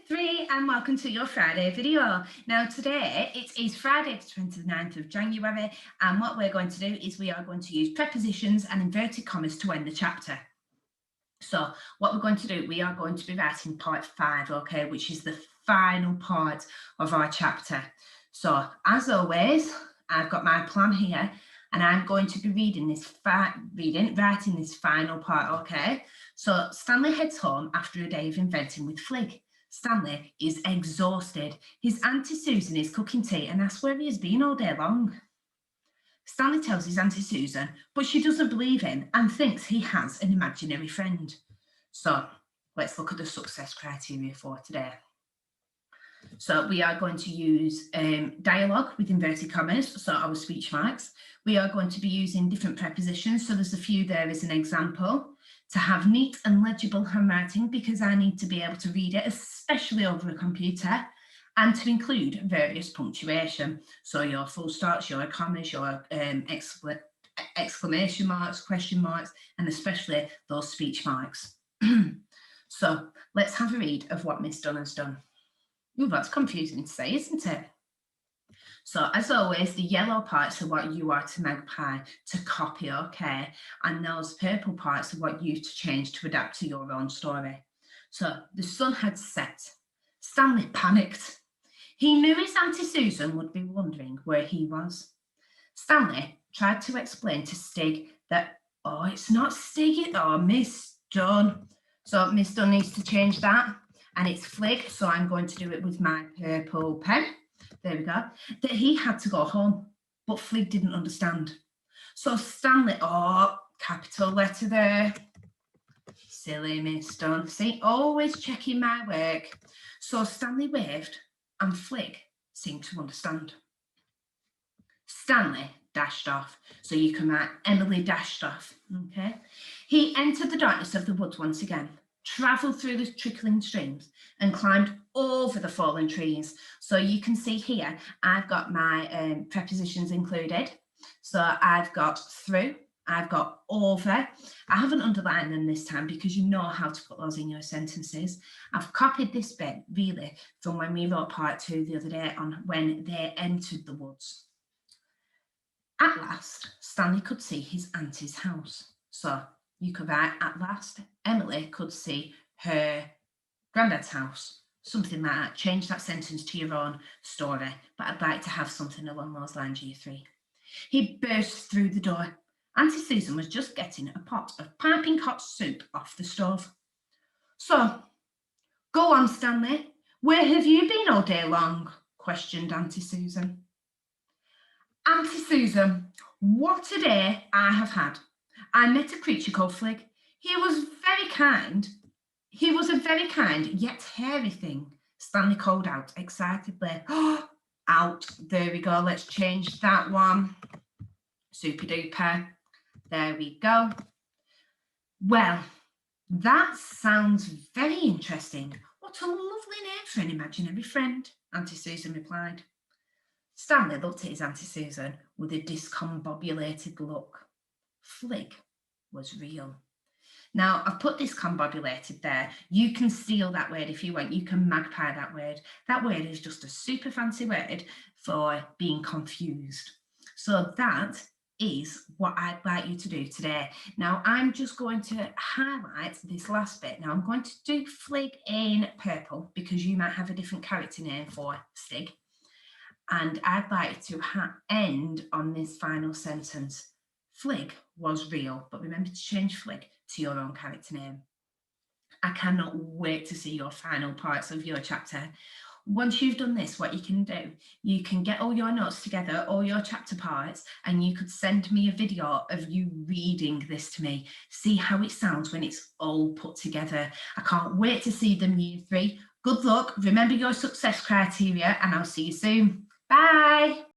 Three, and welcome to your Friday video. Now today it is Friday the 29th of January, and what we're going to do is we are going to use prepositions and inverted commas to end the chapter. So what we're going to do, we are going to be writing part 5, okay, which is the final part of our chapter. So as always, I've got my plan here, and I'm going to be writing this final part, okay? So Stanley heads home after a day of inventing with Flig. Stanley is exhausted. His Auntie Susan is cooking tea and asks where he has been all day long. Stanley tells his Auntie Susan, but she doesn't believe him and thinks he has an imaginary friend. So let's look at the success criteria for today. So we are going to use dialogue with inverted commas, so our speech marks. We are going to be using different prepositions, so there's a few there as an example. To have neat and legible handwriting, because I need to be able to read it, especially over a computer, and to include various punctuation. So your full stops, your commas, your exclamation marks, question marks, and especially those speech marks. So let's have a read of what Miss Dunn has done. Ooh, that's confusing to say, isn't it? So as always, the yellow parts are what you are to magpie, to copy, okay? And those purple parts are what you to change to adapt to your own story. So the sun had set. Stanley panicked. He knew his Auntie Susan would be wondering where he was. Stanley tried to explain to Stig that, oh, it's not Stig, Miss Dunn. So Miss Dunn needs to change that. And it's Flig, so I'm going to do it with my purple pen. There we go. That he had to go home, but Flig didn't understand. So Stanley, capital letter there. Silly Miss Dunn. See, always checking my work. So Stanley waved and Flig seemed to understand. Stanley dashed off. So you can write Emily dashed off, okay? He entered the darkness of the woods once again, travelled through the trickling streams and climbed over the fallen trees. So you can see here, I've got my prepositions included. So I've got through, I've got over. I haven't underlined them this time because you know how to put those in your sentences. I've copied this bit really from when we wrote part 2 the other day on when they entered the woods. At last, Stanley could see his auntie's house. So you could write, at last, Emily could see her granddad's house. Something like that. Change that sentence to your own story. But I'd like to have something along those lines, year 3. He burst through the door. Auntie Susan was just getting a pot of piping hot soup off the stove. So, go on, Stanley. Where have you been all day long? Questioned Auntie Susan. Auntie Susan, what a day I have had. I met a creature called Flig. He was very kind. He was a very kind yet hairy thing, Stanley called out excitedly. Oh, out. There we go. Let's change that one. Super duper. There we go. Well, that sounds very interesting. What a lovely name for an imaginary friend, Auntie Susan replied. Stanley looked at his Auntie Susan with a discombobulated look. Flig was real. Now, I've put discombobulated there. You can steal that word if you want. You can magpie that word. That word is just a super fancy word for being confused. So that is what I'd like you to do today. Now, I'm just going to highlight this last bit. Now, I'm going to do Flig in purple because you might have a different character name for Stig. And I'd like to end on this final sentence. Flig was real, but remember to change Flig to your own character name. I cannot wait to see your final parts of your chapter. Once you've done this, what you can do, you can get all your notes together, all your chapter parts, and you could send me a video of you reading this to me. See how it sounds when it's all put together. I can't wait to see them, year 3. Good luck. Remember your success criteria, and I'll see you soon. Bye.